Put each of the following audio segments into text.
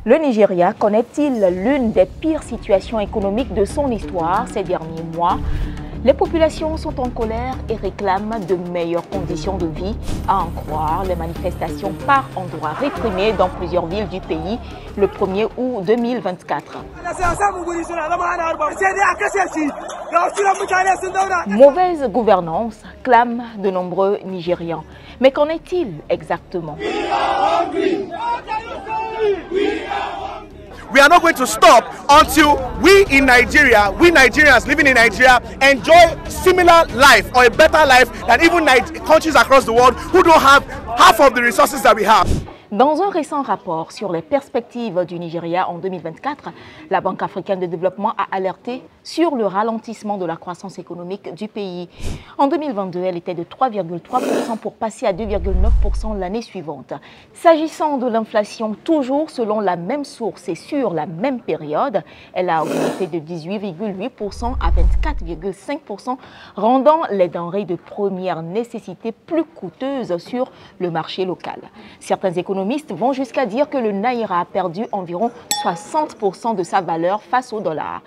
Le Nigeria connaît-il l'une des pires situations économiques de son histoire ces derniers mois? Les populations sont en colère et réclament de meilleures conditions de vie, à en croire les manifestations par endroits réprimées dans plusieurs villes du pays le 1er août 2024. Mauvaise gouvernance, clament de nombreux Nigérians. Mais qu'en est-il exactement? We are not going to stop until we in Nigeria, we Nigerians living in Nigeria, enjoy similar life or a better life than even countries across the world who don't have half of the resources that we have. Dans un récent rapport sur les perspectives du Nigeria en 2024, la Banque africaine de développement a alerté sur le ralentissement de la croissance économique du pays. En 2022, elle était de 3,3% pour passer à 2,9% l'année suivante. S'agissant de l'inflation, toujours selon la même source et sur la même période, elle a augmenté de 18,8% à 24,5%, rendant les denrées de première nécessité plus coûteuses sur le marché local. Certains économistes vont jusqu'à dire que le Naira a perdu environ 60% de sa valeur face au dollar.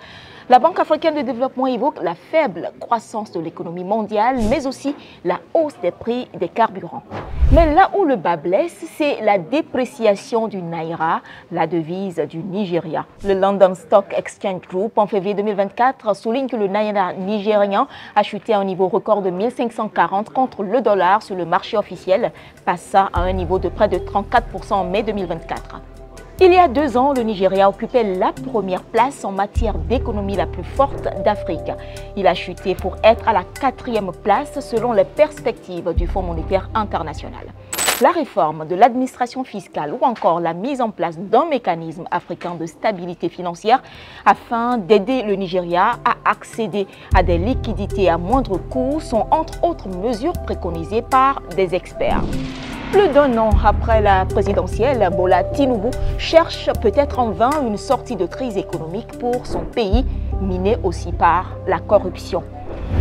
La Banque africaine de développement évoque la faible croissance de l'économie mondiale, mais aussi la hausse des prix des carburants. Mais là où le bas blesse, c'est la dépréciation du Naira, la devise du Nigeria. Le London Stock Exchange Group, en février 2024, souligne que le Naira nigérian a chuté à un niveau record de 1540 contre le dollar sur le marché officiel, passant à un niveau de près de 34% en mai 2024. Il y a 2 ans, le Nigeria occupait la première place en matière d'économie la plus forte d'Afrique. Il a chuté pour être à la 4e place selon les perspectives du Fonds monétaire international. La réforme de l'administration fiscale ou encore la mise en place d'un mécanisme africain de stabilité financière afin d'aider le Nigeria à accéder à des liquidités à moindre coût sont entre autres mesures préconisées par des experts. Plus d'1 an après la présidentielle, Bola Tinubu cherche peut-être en vain une sortie de crise économique pour son pays, miné aussi par la corruption.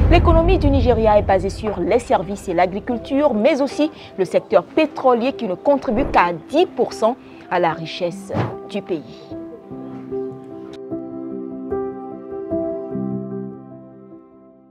L'économie du Nigeria est basée sur les services et l'agriculture, mais aussi le secteur pétrolier qui ne contribue qu'à 10% à la richesse du pays.